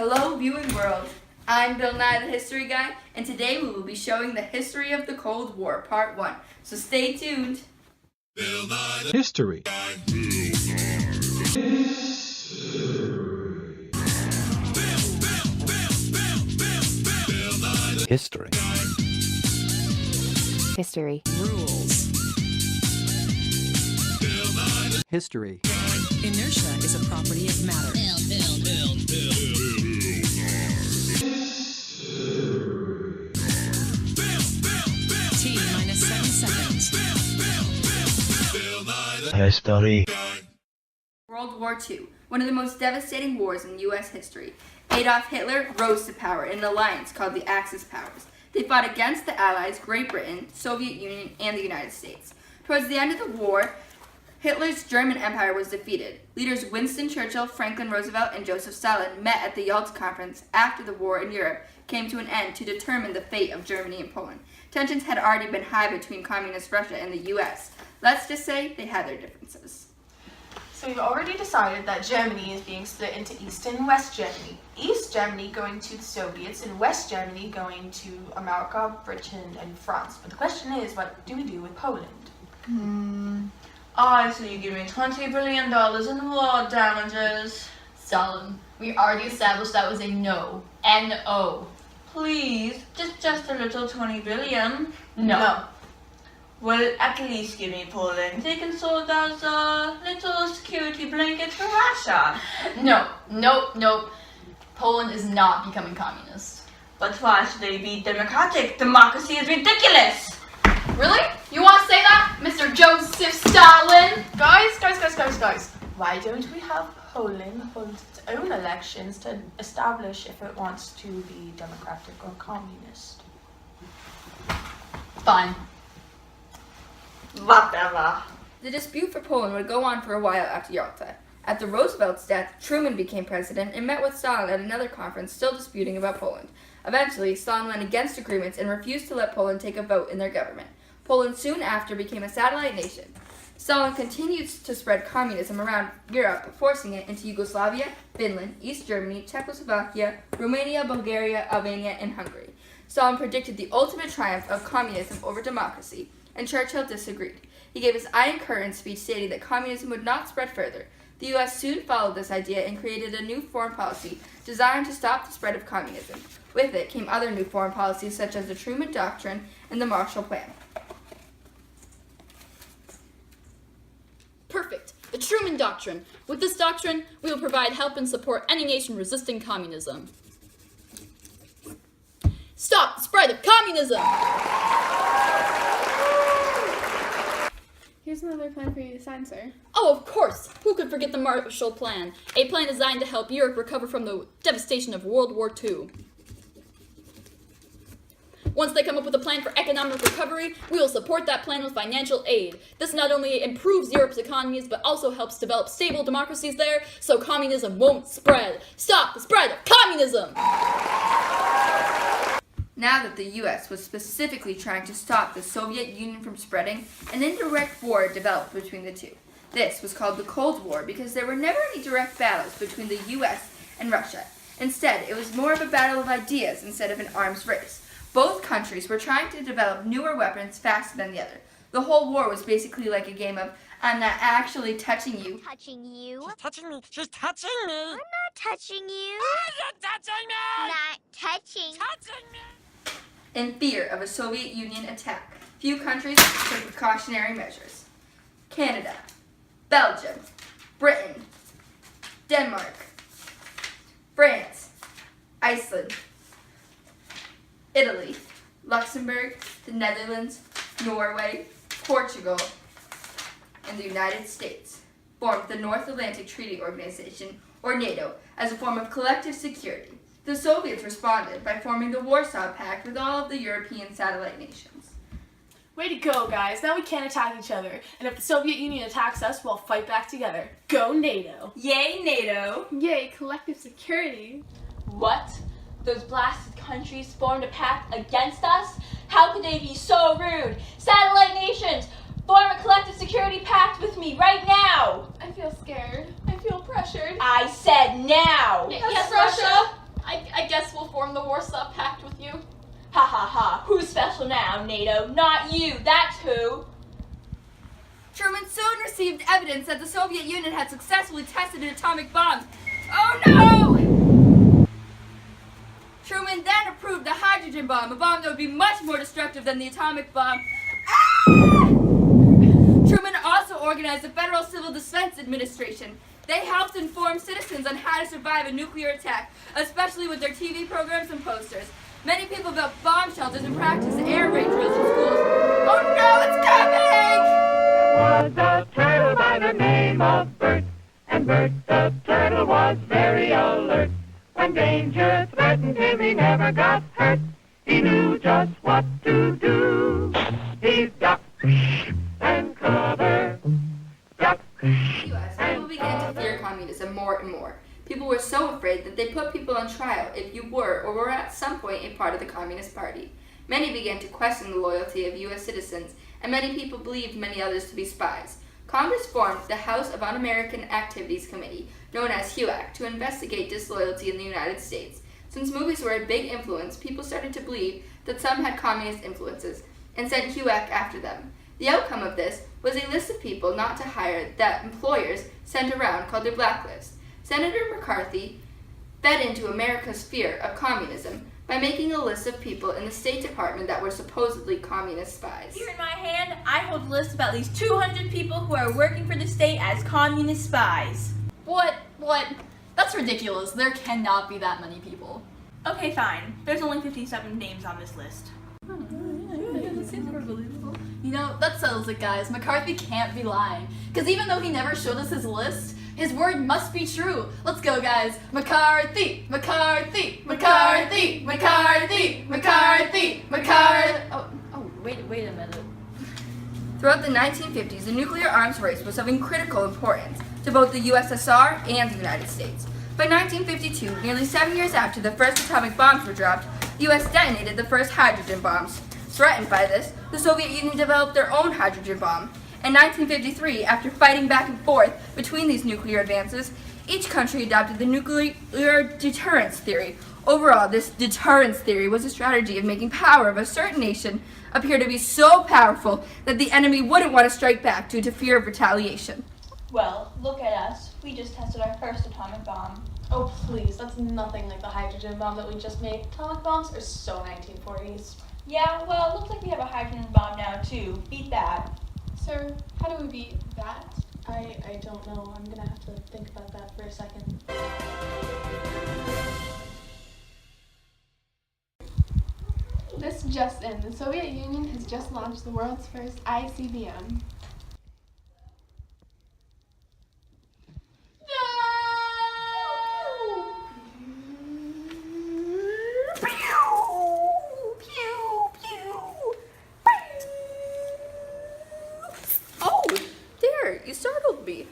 Hello, viewing world. I'm Bill Nye, the History Guy, and today we will be showing the history of the Cold War, Part 1. So stay tuned. History. History. History. History. Inertia is a property of matter. T minus 7 seconds. History. World War II, one of the most devastating wars in U.S. history. Adolf Hitler rose to power in an alliance called the Axis powers. They fought against the Allies, Great Britain, Soviet Union, and the United States. Towards the end of the war, Hitler's German Empire was defeated. Leaders Winston Churchill, Franklin Roosevelt, and Joseph Stalin met at the Yalta Conference after the war in Europe came to an end to determine the fate of Germany and Poland. Tensions had already been high between Communist Russia and the U.S. Let's just say they had their differences. So we've already decided that Germany is being split into East and West Germany. East Germany going to the Soviets and West Germany going to America, Britain, and France. But the question is, what do we do with Poland? So you give me $20 billion in war damages. Stalin, we already established that was a no. N-O. Please, just a little 20 billion. No. Well, at least give me Poland. They can serve as a little security blanket for Russia. No. Poland is not becoming communist. But why should they be democratic? Democracy is ridiculous. Really? You want to say that, Mr. Joseph Stalin? Guys. Why don't we have Poland hold its own elections to establish if it wants to be democratic or communist? Fine. Whatever. The dispute for Poland would go on for a while after Yalta. After Roosevelt's death, Truman became president and met with Stalin at another conference still disputing about Poland. Eventually, Stalin went against agreements and refused to let Poland take a vote in their government. Poland soon after became a satellite nation. Stalin continued to spread communism around Europe, forcing it into Yugoslavia, Finland, East Germany, Czechoslovakia, Romania, Bulgaria, Albania, and Hungary. Stalin predicted the ultimate triumph of communism over democracy, and Churchill disagreed. He gave his Iron Curtain speech stating that communism would not spread further. The U.S. soon followed this idea and created a new foreign policy designed to stop the spread of communism. With it came other new foreign policies such as the Truman Doctrine and the Marshall Plan. Perfect. The Truman Doctrine. With this doctrine, we will provide help and support any nation resisting communism. Stop the spread of communism! Here's another plan for you to sign, sir. Oh, of course! Who could forget the Marshall Plan? A plan designed to help Europe recover from the devastation of World War II. Once they come up with a plan for economic recovery, we will support that plan with financial aid. This not only improves Europe's economies, but also helps develop stable democracies there, so communism won't spread. Stop the spread of communism! Now that the U.S. was specifically trying to stop the Soviet Union from spreading, an indirect war developed between the two. This was called the Cold War because there were never any direct battles between the U.S. and Russia. Instead, it was more of a battle of ideas instead of an arms race. Both countries were trying to develop newer weapons faster than the other. The whole war was basically like a game of, I'm not actually touching you. Touching you? She's touching me. She's touching me. I'm not touching you. You're touching me. Not touching. Touching me. In fear of a Soviet Union attack, few countries took precautionary measures. Canada, Belgium, Britain, Denmark, France, Iceland, Italy, Luxembourg, the Netherlands, Norway, Portugal, and the United States formed the North Atlantic Treaty Organization, or NATO, as a form of collective security. The Soviets responded by forming the Warsaw Pact with all of the European satellite nations. Way to go, guys. Now we can't attack each other. And if the Soviet Union attacks us, we'll fight back together. Go NATO. Yay, NATO. Yay, collective security. What? Those blasted countries formed a pact against us? How could they be so rude? Satellite nations, form a collective security pact with me right now! I feel scared. I feel pressured. I said now! Yes, Russia! I guess we'll form the Warsaw Pact with you. Ha ha ha. Who's special now, NATO? Not you. That's who. Truman soon received evidence that the Soviet Union had successfully tested an atomic bomb. Oh no! Truman then approved the hydrogen bomb, a bomb that would be much more destructive than the atomic bomb. Ah! Truman also organized the Federal Civil Defense Administration. They helped inform citizens on how to survive a nuclear attack, especially with their TV programs and posters. Many people built bomb shelters and practiced air raid drills in schools. Oh no, it's coming! Was a turtle by the name of Bert, and Bert the turtle was very alert. When danger threatened him, he never got hurt. He knew just what to do. He ducked and covered, ducked. U.S., people began to fear communism more and more. People were so afraid that they put people on trial if you were or were at some point a part of the Communist Party. Many began to question the loyalty of U.S. citizens, and many people believed many others to be spies. Congress formed the House of Un-American Activities Committee, known as HUAC, to investigate disloyalty in the United States. Since movies were a big influence, people started to believe that some had communist influences, and sent HUAC after them. The outcome of this was a list of people not to hire that employers sent around called their blacklist. Senator McCarthy fed into America's fear of communism by making a list of people in the State Department that were supposedly communist spies. Here in my hand, I hold a list of at least 200 people who are working for the state as communist spies. What? That's ridiculous. There cannot be that many people. Okay, fine. There's only 57 names on this list. You know, that settles it, guys. McCarthy can't be lying. Because even though he never showed us his list, his word must be true. Let's go, guys. McCarthy! McCarthy! McCarthy! McCarthy! McCarthy! McCarthy! Oh, wait a minute. Throughout the 1950s, the nuclear arms race was of critical importance to both the USSR and the United States. By 1952, nearly 7 years after the first atomic bombs were dropped, the US detonated the first hydrogen bombs. Threatened by this, the Soviet Union developed their own hydrogen bomb. In 1953, after fighting back and forth between these nuclear advances, each country adopted the nuclear deterrence theory. Overall, this deterrence theory was a strategy of making power of a certain nation appear to be so powerful that the enemy wouldn't want to strike back due to fear of retaliation. Well, look at us. We just tested our first atomic bomb. Oh please, that's nothing like the hydrogen bomb that we just made. Atomic bombs are so 1940s. Yeah, well, looks like we have a hydrogen bomb now, too. Beat that. Sir, how do we beat that? I don't know. I'm gonna have to think about that for a second. This just in. The Soviet Union has just launched the world's first ICBM. You startled me.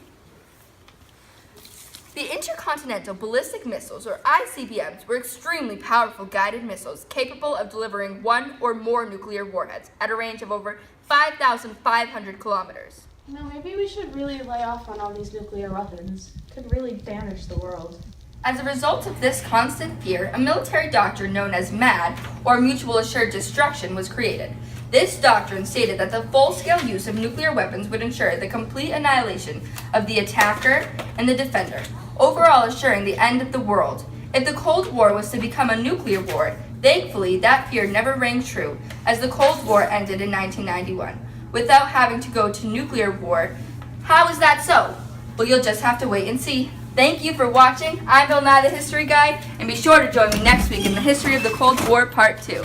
The intercontinental ballistic missiles, or ICBMs, were extremely powerful guided missiles capable of delivering one or more nuclear warheads at a range of over 5,500 kilometers. You know, maybe we should really lay off on all these nuclear weapons. Could really damage the world. As a result of this constant fear, a military doctrine known as MAD, or Mutual Assured Destruction, was created. This doctrine stated that the full-scale use of nuclear weapons would ensure the complete annihilation of the attacker and the defender, overall assuring the end of the world. If the Cold War was to become a nuclear war, thankfully that fear never rang true, as the Cold War ended in 1991, without having to go to nuclear war. How is that so? Well, you'll just have to wait and see. Thank you for watching. I'm Bill Nye, the History Guy, and be sure to join me next week in the History of the Cold War Part 2.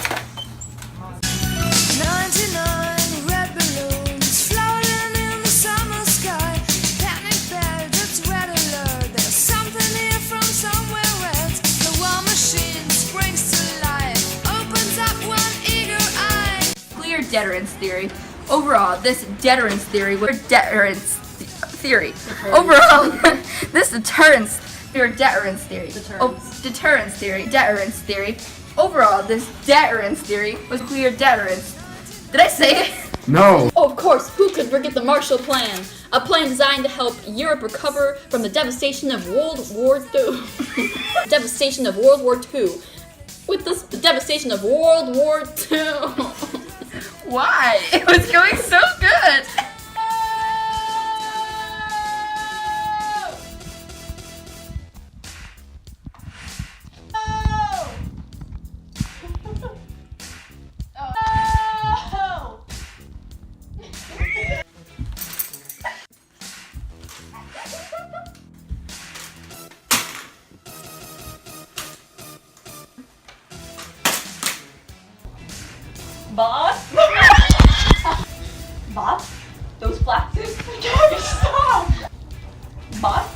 99 red balloons floating in the summer sky. Panic bell, it's red alert. There's something here from somewhere else. The war machine springs to life, opens up one eager eye. Clear deterrence theory. Overall, this deterrence theory was deterrence theory. Overall, this deterrence theory. Overall, this deterrence theory was clear deterrence. Did I say it? No. Oh, of course, who could forget the Marshall Plan? A plan designed to help Europe recover from the devastation of World War II. devastation of World War II. With the devastation of World War II. Why? It was going so good. Boss? Boss? Those black suits? Gabby, stop! Boss?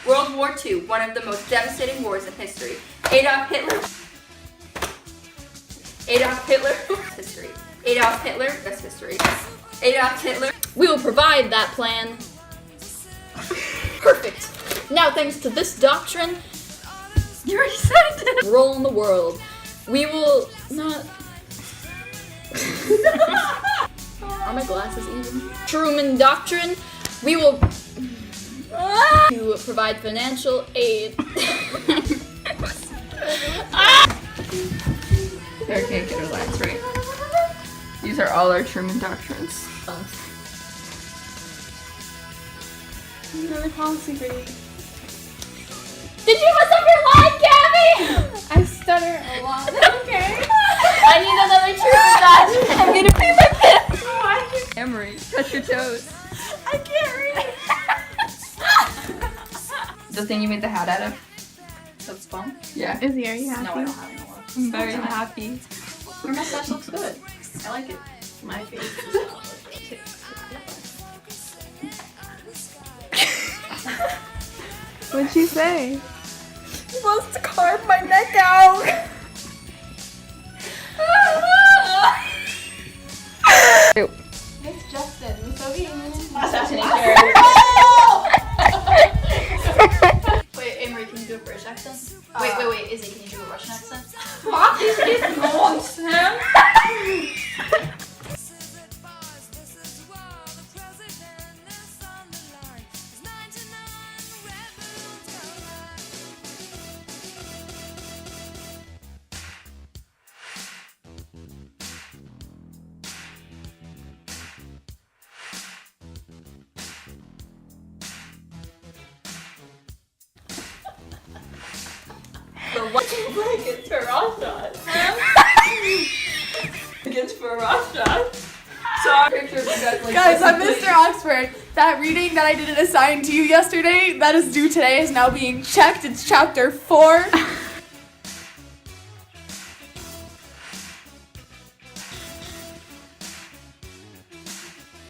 World War II, one of the most devastating wars in history. Adolf Hitler. History. Adolf Hitler. That's history. Adolf Hitler. We will provide that plan. Perfect. Now, thanks to this doctrine, You already said it. role in the world. We will not. Are my glasses even? Truman Doctrine. We will to provide financial aid. Sarah can't get her lines right. These are all our Truman doctrines. Another policy reading. Did you mess up your line, Gabby? I stutter a lot. Okay. I need another Truman Doctrine. I'm gonna pee my pants. Emery, touch your toes. I can't read. The thing you made the hat out of? That's fun. Yeah. Izzy, are you happy? No, I don't have any more. I'm very happy. Your mustache looks good. I like it. My face does not look good. What'd she say? He wants to carve my neck out. It's Justin. So Assassinate Wait, Amory, can you do a British accent? Wait, Izzy, can you do a Russian accent? What is this nonsense? Against for Russia. Against for Russia. So picture of you guys like Guys, I'm Mr. Oxford. That reading that I didn't assign to you yesterday, that is due today, is now being checked. It's chapter 4.